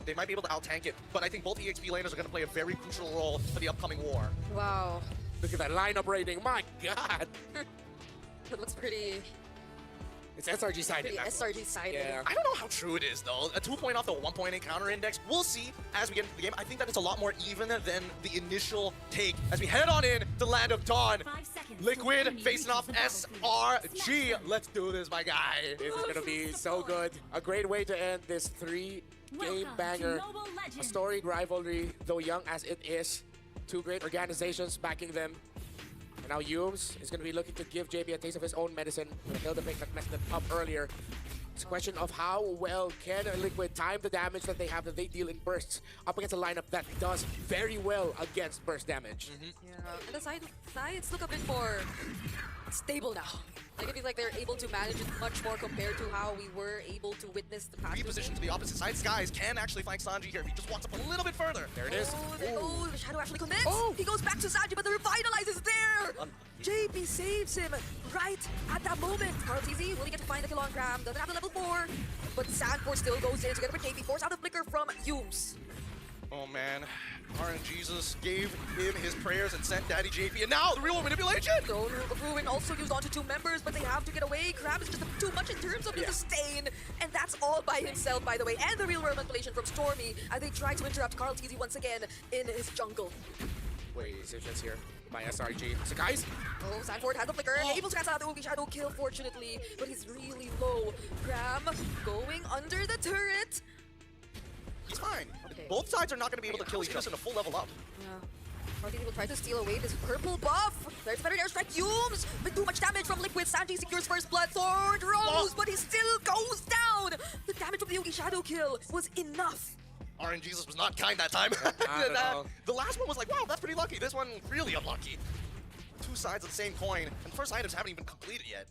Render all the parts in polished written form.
they might be able to out-tank it. But I think both EXP laners are going to play a very crucial role for the upcoming war. Wow. Look at that lineup rating. My God. That looks pretty It's SRG sided. SRG sided. Yeah. I don't know how true it is, though. A 2 point off the 1 point in counter index. We'll see as we get into the game. I think that it's a lot more even than the initial take. As we head on in to Land of Dawn. Liquid facing off SRG. Let's do this, my guy. This is going to be so good. A great way to end this 3-game banger. A storied rivalry, though young as it is. Two great organizations backing them. And now Yums is going to be looking to give JB a taste of his own medicine. The kill the pick that messed them up earlier. It's a question of how well can Liquid time the damage that they have that they deal in bursts up against a lineup that does very well against burst damage. Yeah, and the sides look a bit more stable now. Like, I feel like they're able to manage it much more compared to how we were able to witness the past. Reposition to the opposite side. Skies can actually flank Sanji here if he just walks up a little bit further. There it is. Oh, the Shadow actually connects. He goes back to Sanji, but the Revitalize is there. JP saves him right at that moment. Carl's will he get to find the kill on Graham? Doesn't have the level 4, but Sandford still goes in together with JP. Force out the flicker from Yums. Oh man, RNGesus gave him his prayers and sent Daddy JP, and now the real manipulation! Throne of Ruin also used onto 2 members, but they have to get away. Crab is just too much in terms of the sustain, and that's all by himself, by the way. And the real world manipulation from Stormy as they try to interrupt Carl TZ once again in his jungle. Wait, decisions here by SRG. So guys, Oh, Sanford has the flicker, able to cancel out the Oogie Shadow kill, fortunately, but he's really low. Graham going under the turret. He's fine. Okay. Both sides are not going to be able to kill each other in a full level up. Yeah. RTZ will try to steal away this purple buff. There's better airstrike. Yums with too much damage from Liquid. Sanji secures first blood. Sword rolls, but he still goes down. The damage from the Yogi Shadow kill was enough. RNGesus was not kind that time. Not at all. The last one was like, wow, that's pretty lucky. This one, really unlucky. 2 sides of the same coin, and the first items haven't even completed yet.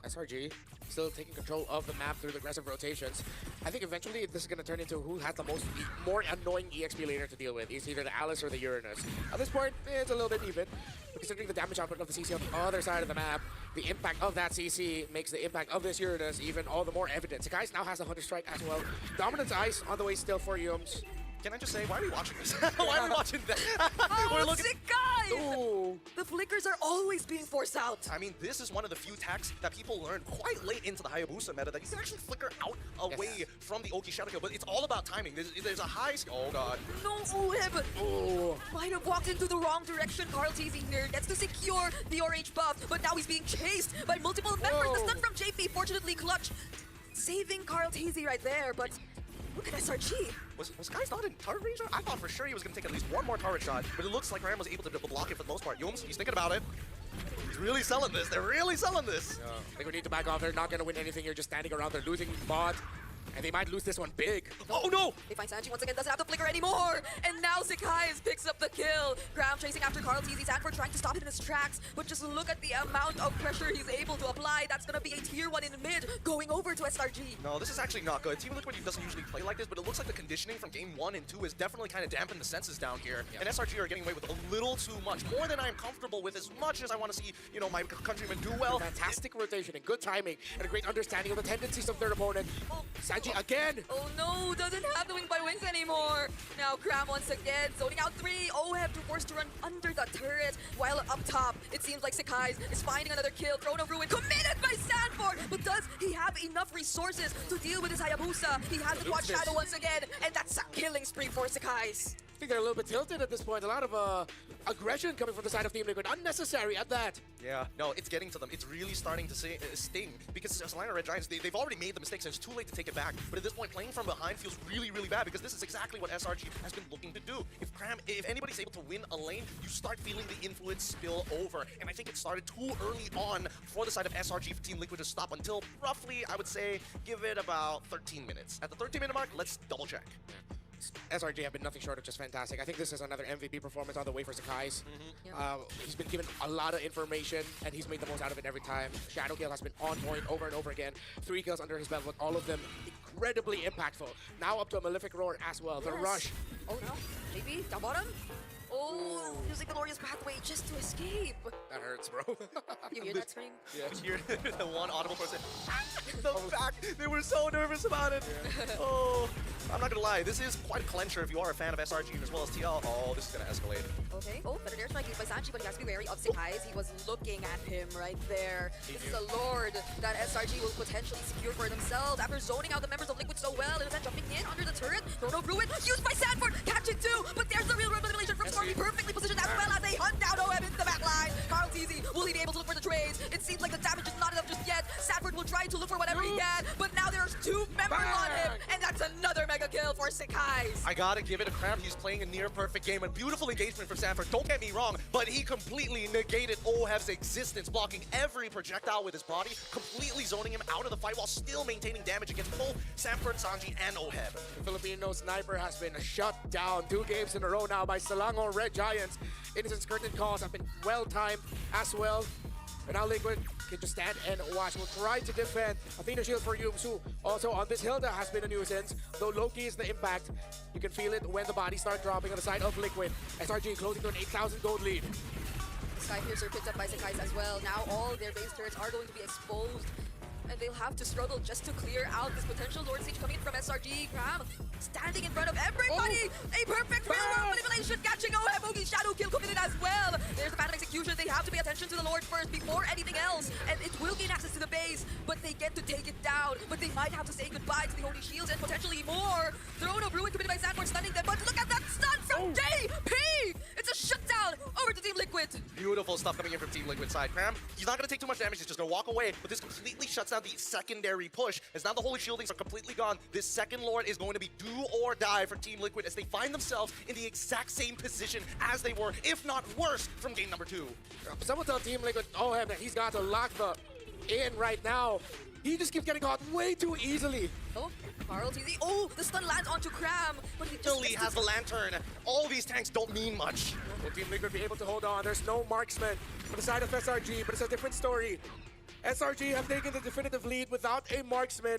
SRG still taking control of the map through the aggressive rotations. I think eventually this is going to turn into who has the more annoying EXP laner to deal with. It's either the Alice or the Uranus. At this point, it's a little bit even. But considering the damage output of the CC on the other side of the map, the impact of that CC makes the impact of this Uranus even all the more evident. Sakai's now has the Hunter Strike as well. Dominance Ice on the way still for Yums. Can I just say, why are we watching this? Why are we watching that? Oh, sick guys! Ooh. The flickers are always being forced out. I mean, this is one of the few tacks that people learned quite late into the Hayabusa meta that you can actually flicker out away from the Oki Shadow kill, but it's all about timing. There's a high... Oh, God. No, Oheb! Oh. Might have walked into the wrong direction. Carl TZ here gets to secure the orange buff, but now he's being chased by multiple members. The stun from JP, fortunately clutch, saving Carl TZ right there, but look at SRG. Was Sky's not in turret range? I thought for sure he was going to take at least one more turret shot, but it looks like Ram was able to block it for the most part. Yums, he's thinking about it. He's really selling this. They're really selling this. I think we need to back off. They're not going to win anything here just standing around. They're losing bot. And they might lose this one big. Oh no! They find Sanji once again, doesn't have the flicker anymore. And now Sakai's picks up the kill. Graham chasing after Carl TZ. Sanford trying to stop it in his tracks. But just look at the amount of pressure he's able to apply. That's going to be a tier 1 in mid going over to SRG. No, this is actually not good. Team Liquid doesn't usually play like this, but it looks like the conditioning from game 1 and 2 has definitely kind of dampened the senses down here. And SRG are getting away with a little too much. More than I'm comfortable with, as much as I want to see, you know, my countrymen do well. Fantastic rotation and good timing and a great understanding of the tendencies of their opponent. Sanji again. Oh no, doesn't have the wing by wings anymore. Now Graham once again, zoning out 3. Oheb forced to run under the turret, while up top, it seems like Sakai is finding another kill. Throne of Ruin committed by Sanford, but does he have enough resources to deal with his Hayabusa? He has the Quad Shadow once again, and that's a killing spree for Sakai. I think they're a little bit tilted at this point. A lot of aggression coming from the side of Team Liquid. Unnecessary at that. Yeah, no, it's getting to them. It's really starting to sting because Selangor Red Giants, they've already made the mistakes and it's too late to take it back. But at this point, playing from behind feels really, really bad because this is exactly what SRG has been looking to do. If anybody's able to win a lane, you start feeling the influence spill over. And I think it started too early on for the side of SRG for Team Liquid to stop until roughly, I would say, give it about 13 minutes. At the 13-minute mark, let's double check. SRG have been nothing short of just fantastic. I think this is another MVP performance on the way for Sakai's. He's been given a lot of information, and he's made the most out of it every time. Shadow kill has been on point over and over again. 3 kills under his belt, but all of them incredibly impactful. Now up to a Malefic Roar as well. The rush. Oh no, JP, down bottom. Oh, using the glorious pathway just to escape. That hurts, bro. You hear that scream? Yeah. Hear the one audible person. The fact they were so nervous about it. Oh, I'm not gonna lie. This is quite a clencher if you are a fan of SRG as well as TL. Oh, this is gonna escalate. Okay. Oh, better air strike used by Sanji, but he has to be wary of Sekai's. He was looking at him right there. This is a lord that SRG will potentially secure for themselves after zoning out the members of Liquid so well and then jumping in under the turret. Chrono Ruin used by Sanford, catching two, but there's the real manipulation from Stormy, perfectly positioned as well as they hunt down OM into the back line. Carl Teasy, will he be able to look for the trades? It seems like the damage is not enough just yet. Sanford will try to look for whatever he can, but now there's two members on him, and that's another mega kill for Sekai's. I gotta give it a Cram. He's playing a near perfect game. A beautiful engagement from Sanford. Don't get me wrong, but he completely negated Ohev's existence, blocking every projectile with his body, completely zoning him out of the fight while still maintaining damage against both Sanford, Sanji, and Ohev. The Filipino sniper has been shut down 2 games in a row now by Selangor Red Giants. Innocent's curtain calls have been well timed as well. And now Liquid can just stand and watch. Will try to defend Athena shield for Yumsu. Also on this Hilda has been a nuisance. Though Loki is the impact, you can feel it when the bodies start dropping on the side of Liquid. SRG closing to an 8,000 gold lead. Sky Piercer picked up by Sekai's as well. Now all their base turrets are going to be exposed. And they'll have to struggle just to clear out this potential Lord Siege coming in from SRG. Cram standing in front of everybody. A perfect real world manipulation catching OM. Ogi's shadow kill committed as well. There's the pattern execution. They have to pay attention to the Lord first before anything else. And it will gain access to the base, but they get to take it down. But they might have to say goodbye to the Holy Shields and potentially more. Throne of Ruin committed by Sanford, stunning them. But look at that stun from JP! It's a shutdown over to Team Liquid. Beautiful stuff coming in from Team Liquid side. Cram, he's not gonna take too much damage. He's just gonna walk away, but this completely shuts down the secondary push. As now the Holy Shieldings are completely gone, this second Lord is going to be do or die for Team Liquid as they find themselves in the exact same position as they were, if not worse, from game number 2. Someone tell Team Liquid Ohev that he's got to lock the in right now. He just keeps getting caught way too easily. Oh, Carl TZ. Oh, the stun lands onto Cram, but he just Billy has the lantern. All these tanks don't mean much. Will Team Liquid be able to hold on? There's no marksman on the side of SRG, but it's a different story. SRG have taken the definitive lead without a marksman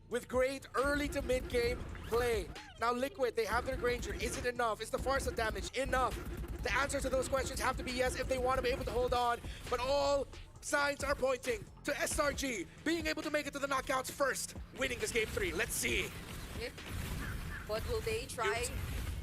with great early to mid game play. Now Liquid, they have their Granger. Is it enough? Is the Farsa damage enough? The answers to those questions have to be yes if they want to be able to hold on. But all signs are pointing to SRG being able to make it to the knockouts first, winning this game 3. Let's see. Okay. What will they try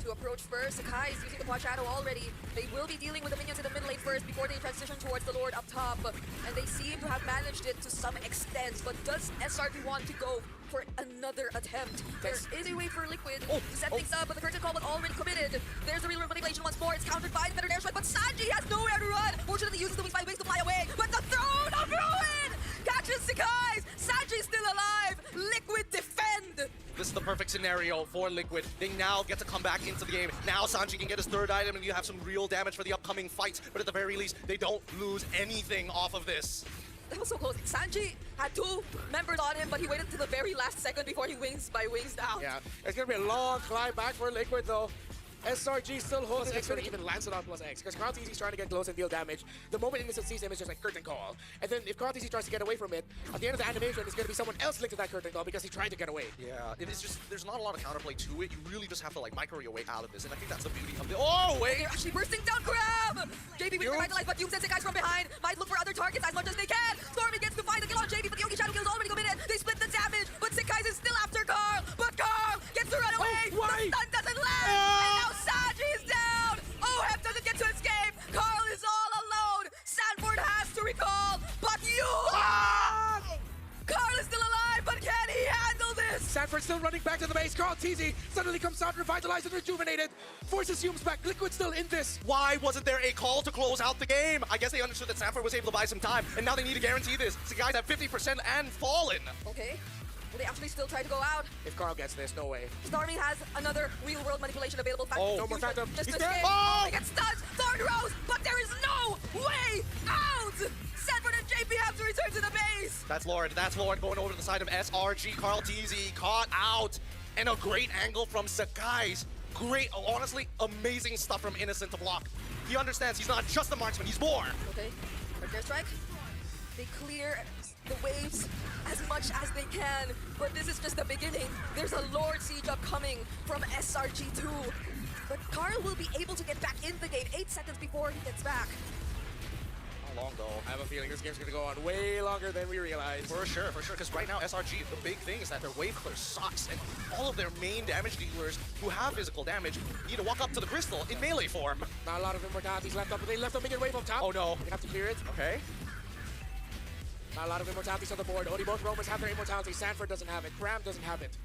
to approach first? Sakai is using the Pod Shadow already. They will be dealing with the minions in the mid lane first before they transition towards the Lord up top. And they seem to have managed it to some extent. But does SRG want to go for another attempt? There is a way for Liquid to set things up, but the curtain call was already committed. There's the real manipulation once more. It's countered by the better air strike, but Sanji has nowhere to run. Fortunately, uses the wings by wings to fly away. But the Throne of Ruin catches Sakai. Sanji's still alive. Liquid defend. This is the perfect scenario for Liquid. They now get to come back into the game. Now Sanji can get his third item and you have some real damage for the upcoming fights. But at the very least, they don't lose anything off of this. That was so close. Sanji had 2 members on him, but he waited until the very last second before he wings by wings down. Yeah, it's gonna be a long climb back for Liquid though. SRG still holds X, but even lands it on plus X because KarlTzy is trying to get close and deal damage. The moment Innocent sees him, it's just like curtain call. And then if KarlTzy tries to get away from it, at the end of the animation, it's going to be someone else linked to that curtain call because he tried to get away. Yeah, it is just, there's not a lot of counterplay to it. You really just have to like micro your way out of this. And I think that's the beauty of the, oh wait! They're actually bursting down Grab! JB with revitalized, but Yoom sends guys from behind. Might look for other targets as much as they can. Stormy gets to find the kill on JB, but the Yogi Shadow kill is already committed. They split the damage, but Sekai's is still after Carl. But Carl gets to run away. Why? The stun doesn't land. And now Sanji is down. Oheb doesn't get to escape. Carl is all alone. Sanford has to recall, but Carl is still alive, but can he handle this? Sanford still running back to the base. KarlTzy suddenly comes out, revitalized and rejuvenated. Forces Humes back. Liquid still in this. Why wasn't there a call to close out the game? I guess they understood that Sanford was able to buy some time, and now they need to guarantee this. The guys have 50% and fallen. Okay. Will they actually still try to go out? If Carl gets this, no way. Stormy has another real-world manipulation available. No more Phantom. Just He's to dead. escape. Oh! They get stunned. Third rose, but there is no way out. Sanford and JP have to return to the base. That's Lord going over to the side of SRG. KarlTzy caught out. And a great angle from Sakai's. Great, honestly, amazing stuff from Innocent to block. He understands he's not just a marksman, he's more. Okay, air strike. They clear the waves as much as they can, but this is just the beginning. There's a Lord Siege upcoming from SRG2. but Carl will be able to get back in the game 8 seconds before he gets back. How long though? I have a feeling this game's gonna go on way longer than we realize. For sure, because right now SRG, the big thing is that their wave clear sucks, and all of their main damage dealers who have physical damage need to walk up to the crystal in melee form. Not a lot of immortalities left up, but they left a minion wave up top. Oh no. They have to clear it. Okay. Not a lot of immortalities on the board. Only both Romans have their immortality. Sanford doesn't have it. Cram doesn't have it.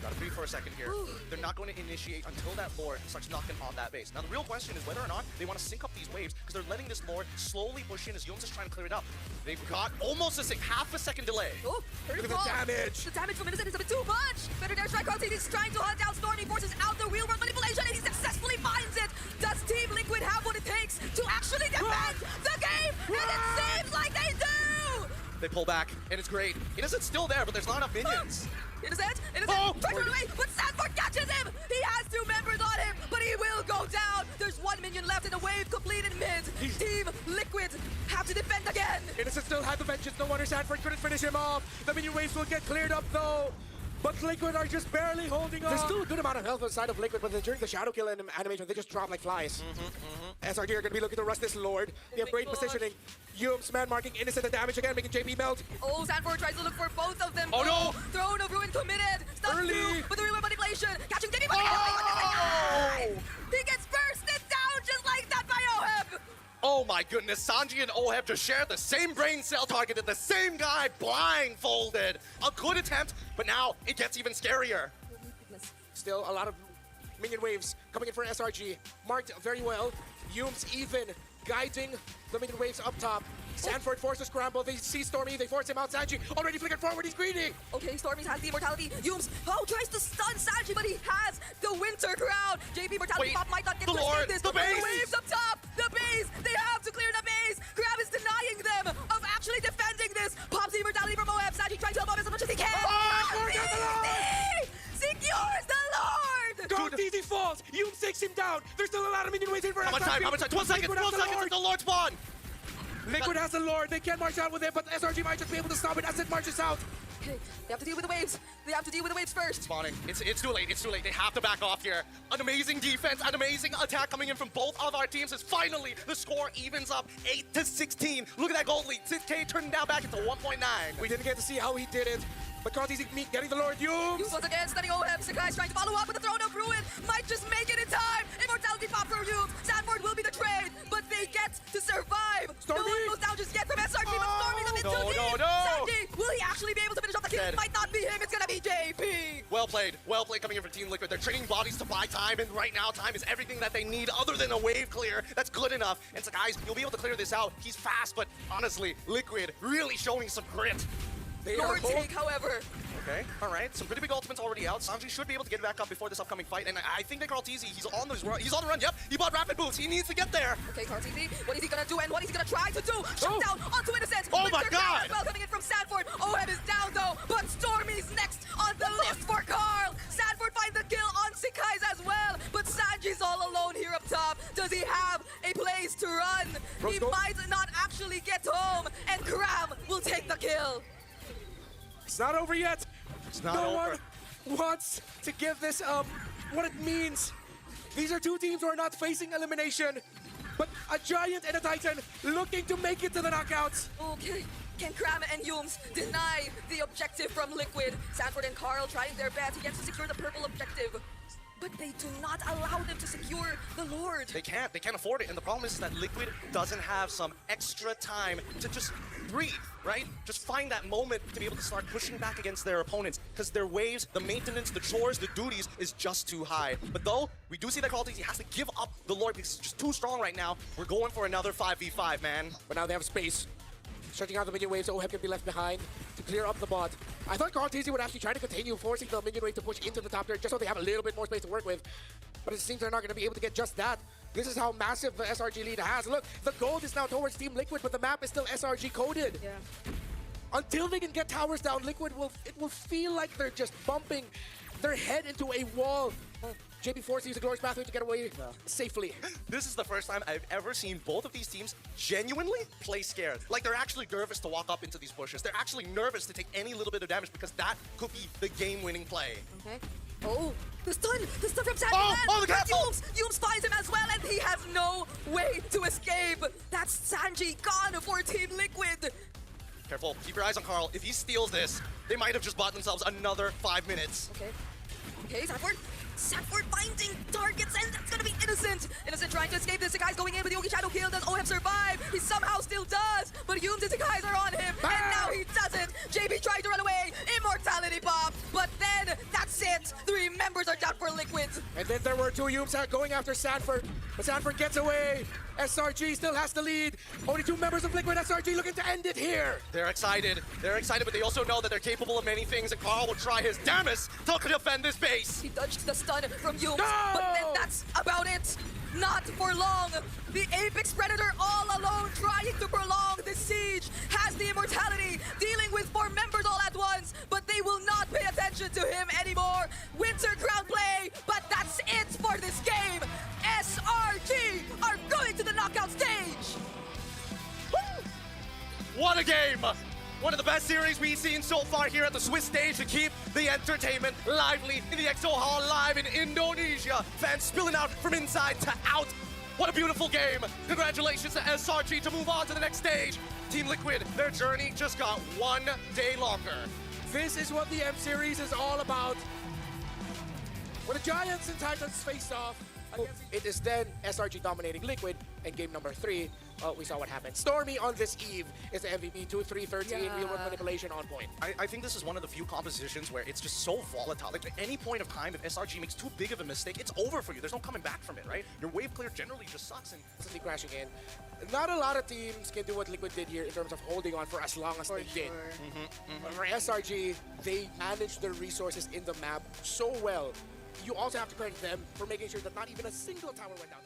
Gotta breathe for a second here. They're not going to initiate until that Lord starts knocking on that base. Now the real question is whether or not they want to sync up these waves, because they're letting this Lord slowly push in as Young's is trying to clear it up. They've got almost half a second delay. Oh, Look at the damage. The damage from Innocent is a bit too much. Better there, Strike Rotate is trying to hunt down Stormy, forces out the wheel run manipulation, and he successfully finds it. Does Team Liquid have what it takes to actually defend the game? And it seems like they do! They pull back, and it's great. Innocent's still there, but there's not enough minions. Innocent, Oh! tries to run away, but Sanford catches him! He has 2 members on him, but he will go down! There's 1 minion left in the wave completed mid. Team Liquid have to defend again! Innocent still had the vengeance. No wonder Sanford couldn't finish him off. The minion waves will get cleared up though. But Liquid are just barely holding on. There's still a good amount of health on the side of Liquid, but during the shadow kill animation, they just drop like flies. SRG are going to be looking to rush this Lord. They have great positioning. Yums man marking Innocent the damage again, making JP melt. Oh, Sanford tries to look for both of them. Oh, no! Throne of Ruin committed. Stuns Early. through, but the real manipulation. Catching JP. Oh! He gets bursted down just like that by Oheb. Oh my goodness, Sanji and Oheb just shared the same brain cell, targeted the same guy, blindfolded. A good attempt, but now it gets even scarier. Still a lot of minion waves coming in for SRG. Marked very well. Yums even guiding the minion waves up top. Sanford forces scramble. They see Stormy. They force him out. Sanji already flickered forward. He's greedy. Okay, Stormy has the immortality. Yums, tries to stun Sanji, but he has the Winter Crown. JP Mortality Wait, Pop might not get the to Lord, escape this. the base! waves up top. The base. They have to clear the base. Crab is denying them of actually defending this. Pops the immortality from Oheb. Sanji trying to help out as much as he can. Secures the Lord. Gone easy falls. Yums takes him down. There's still a lot of minion waves in for How much time? 12 seconds, Liquid has 12 the seconds Lord. until Lord spawn. Liquid has the Lord. They can march out with it, but SRG might just be able to stop it as it marches out. Okay, they have to deal with the waves. They have to deal with the waves first. Spawning. It's too late. It's too late. They have to back off here. An amazing defense, an amazing attack coming in from both of our teams as finally the score evens up 8-16. Look at that gold lead. 6K turning down back into 1.9. We didn't get to see how he did it, but Conti's getting the Lord. Yums. Once again, stunning Oheb. Sakai's trying to follow up with the Throne of Ruin. Might just make it in time. Immortality pop for Yums. Sanford will be the trade, but they get to survive. Stormy. No one goes down just yet from SRG, but Stormy's a bit No, too deep. no. Sanji, will he actually be able to finish off the kill? Dead. Might not be him. It's gonna be JP. Well played coming in from Team Liquid. They're trading bodies to buy time, and right now time is everything that they need other than a wave clear. That's good enough. And so guys, you'll be able to clear this out. He's fast, but honestly, Liquid really showing some grit. They are Lord take, however. Okay, all right. Some pretty big ultimates already out. Sanji should be able to get back up before this upcoming fight, and I think that Carl TZ, he's on the run. Yep, he bought rapid boots. He needs to get there. Okay, Cartini, what is he gonna do and what is he gonna try to do? Shut down onto Innocent. Oh my Winter God! Crown as well coming in from Sanford. Oheb is down though, but Stormy's next on the list for Carl. Sanford finds the kill on Sikai's as well, but Sanji's all alone here up top. Does he have a place to run? He might not actually get home, and Cram will take the kill. It's not over yet. It's not no over. one wants to give this what it means. These are two teams who are not facing elimination, but a Giant and a Titan looking to make it to the knockouts. Okay. Can Cram and Yums deny the objective from Liquid? Sanford and Carl trying their best against to secure the purple objective. But they do not allow them to secure the Lord. They can't afford it. And the problem is that Liquid doesn't have some extra time to just breathe, right? Just find that moment to be able to start pushing back against their opponents, because their waves, the maintenance, the chores, the duties is just too high. But though, we do see that Carl TZ has to give up the Lord because it's just too strong right now. We're going for another 5v5, man. But now they have space. Shutting out the minion waves, Oheb can be left behind to clear up the bot. I thought Carl TZ would actually try to continue forcing the minion wave to push into the top tier just so they have a little bit more space to work with. But it seems they're not going to be able to get just that. This is how massive the SRG lead has. Look, the gold is now towards Team Liquid, but the map is still SRG coded. Yeah. Until they can get towers down, Liquid will feel like they're just bumping their head into a wall. JP forced to use a glorious pathway to get away safely. This is the first time I've ever seen both of these teams genuinely play scared. Like, they're actually nervous to walk up into these bushes. They're actually nervous to take any little bit of damage because that could be the game-winning play. Okay. Oh, the stun from Sanji. Oh, the catapult! Yums finds him as well, and he has no way to escape. That's Sanji gone for Team Liquid. Careful, keep your eyes on Carl. If he steals this, they might have just bought themselves another 5 minutes. Okay, Sanford finding targets, and that's gonna be Innocent. Innocent trying to escape this. Sakai's going in with the Yogi Shadow kill. Does OF survive? He somehow still does, but Yums and Sakai's are on him, and now he doesn't. JB tried to run away. Immortality pop, but then that's it. 3 members are down for Liquid. And then there were 2 Yums going after Sanford, but Sanford gets away. SRG still has the lead. Only 2 members of Liquid. SRG looking to end it here. They're excited, but they also know that they're capable of many things, and Carl will try his damnest to defend this base. He dodged the stun from Yums, No! but then that's about it. Not for long. The Apex Predator all alone trying to prolong the siege has the immortality, dealing with 4 members all at once, but they will not pay attention to him anymore. Winter Crown play, but that's it for this game. SRG are going to the knockout stage. What a game! One of the best series we've seen so far here at the Swiss stage to keep the entertainment lively in the EXO Hall live in Indonesia. Fans spilling out from inside to out. What a beautiful game. Congratulations to SRG to move on to the next stage. Team Liquid, their journey just got 1 day longer. This is what the M Series is all about. When the Giants and Titans face off, it is then SRG dominating Liquid, and game number 3, we saw what happened. Stormy on this eve is the MVP, 2-3-13, real world manipulation on point. I think this is one of the few compositions where it's just so volatile. Like, at any point of time, if SRG makes too big of a mistake, it's over for you. There's no coming back from it, right? Your wave clear generally just sucks. And Constantly crashing in. Not a lot of teams can do what Liquid did here in terms of holding on for as long as they did. But for SRG, they managed their resources in the map so well. You also have to credit them for making sure that not even a single tower went down.